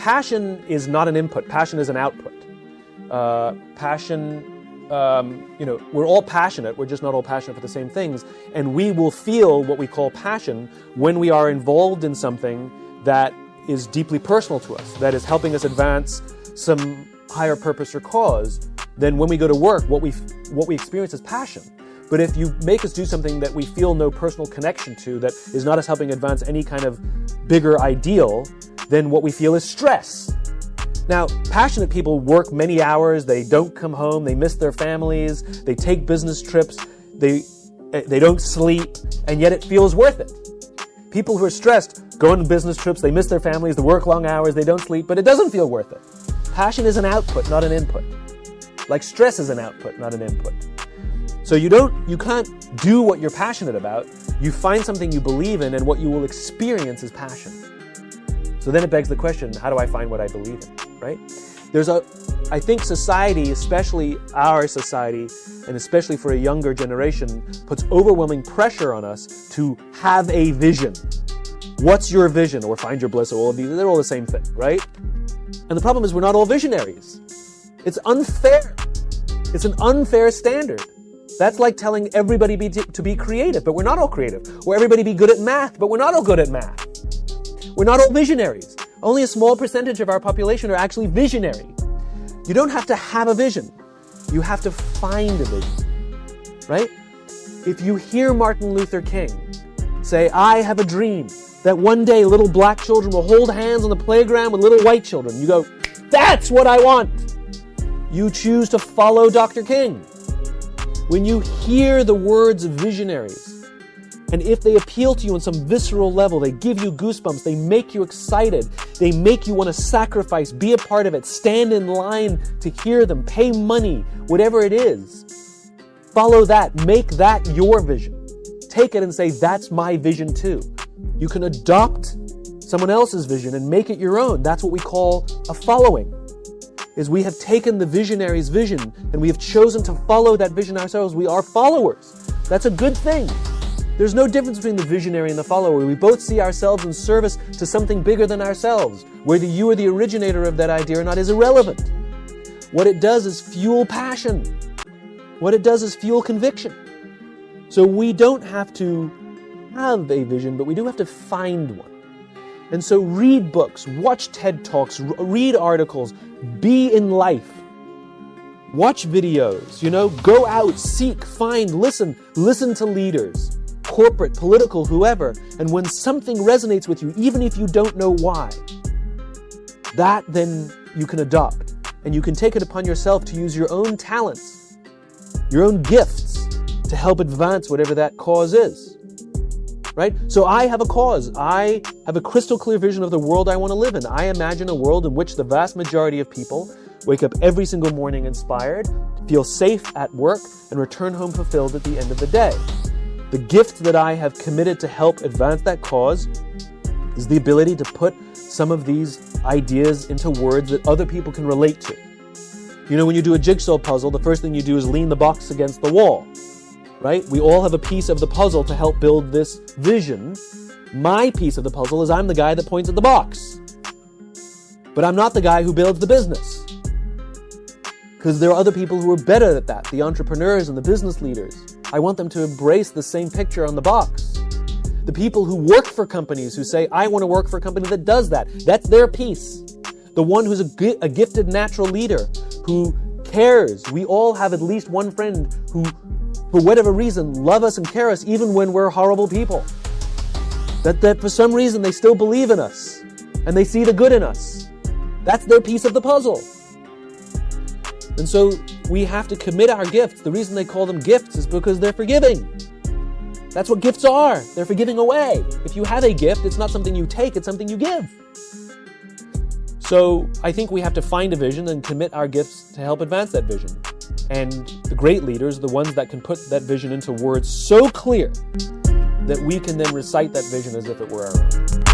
passion is not an input. Passion is an output. We're all passionate. We're just not all passionate for the same things. And we will feel what we call passion when we are involved in something that is deeply personal to us, that is helping us advance some higher purpose or cause. Then when we go to work, what we experience is passion. But if you make us do something that we feel no personal connection to, that is not us helping advance any kind of bigger ideal, then what we feel is stress. Now, passionate people work many hours, they don't come home, they miss their families, they take business trips, they don't sleep, and yet it feels worth it. People who are stressed go on business trips, they miss their families, they work long hours, they don't sleep, but it doesn't feel worth it. Passion is an output, not an input. Like stress is an output, not an input. So you can't do what you're passionate about. You find something you believe in, and what you will experience is passion. So then it begs the question, how do I find what I believe in, right? I think society, especially our society, and especially for a younger generation, puts overwhelming pressure on us to have a vision. What's your vision? Or find your bliss, or all of these, they're all the same thing, right? And the problem is we're not all visionaries. It's unfair. It's an unfair standard. That's like telling everybody to be creative, but we're not all creative. Or everybody be good at math, but we're not all good at math. We're not all visionaries. Only a small percentage of our population are actually visionary. You don't have to have a vision. You have to find a vision, right? If you hear Martin Luther King say, I have a dream that one day little black children will hold hands on the playground with little white children, you go, that's what I want. You choose to follow Dr. King. When you hear the words of visionaries, and if they appeal to you on some visceral level, they give you goosebumps, they make you excited, they make you want to sacrifice, be a part of it, stand in line to hear them, pay money, whatever it is. Follow that, make that your vision. Take it and say, that's my vision too. You can adopt someone else's vision and make it your own. That's what we call a following. Is we have taken the visionary's vision and we have chosen to follow that vision ourselves. We are followers. That's a good thing. There's no difference between the visionary and the follower. We both see ourselves in service to something bigger than ourselves. Whether you are the originator of that idea or not is irrelevant. What it does is fuel passion. What it does is fuel conviction. So we don't have to have a vision, but we do have to find one. And so read books, watch TED Talks, read articles, be in life. Watch videos, go out, seek, find, listen to leaders. Corporate, political, whoever, and when something resonates with you, even if you don't know why, that then you can adopt, and you can take it upon yourself to use your own talents, your own gifts, to help advance whatever that cause is, right? So I have a cause. I have a crystal clear vision of the world I want to live in. I imagine a world in which the vast majority of people wake up every single morning inspired, feel safe at work, and return home fulfilled at the end of the day. The gift that I have committed to help advance that cause is the ability to put some of these ideas into words that other people can relate to. When you do a jigsaw puzzle, the first thing you do is lean the box against the wall, right? We all have a piece of the puzzle to help build this vision. My piece of the puzzle is I'm the guy that points at the box. But I'm not the guy who builds the business. Because there are other people who are better at that, the entrepreneurs and the business leaders. I want them to embrace the same picture on the box. The people who work for companies who say, I want to work for a company that does that. That's their piece. The one who's a gifted natural leader who cares. We all have at least one friend who, for whatever reason, love us and care us even when we're horrible people. That for some reason they still believe in us and they see the good in us. That's their piece of the puzzle. And so we have to commit our gifts. The reason they call them gifts is because they're forgiving. That's what gifts are. They're for giving away. If you have a gift, it's not something you take, it's something you give. So I think we have to find a vision and commit our gifts to help advance that vision. And the great leaders, the ones that can put that vision into words so clear that we can then recite that vision as if it were our own.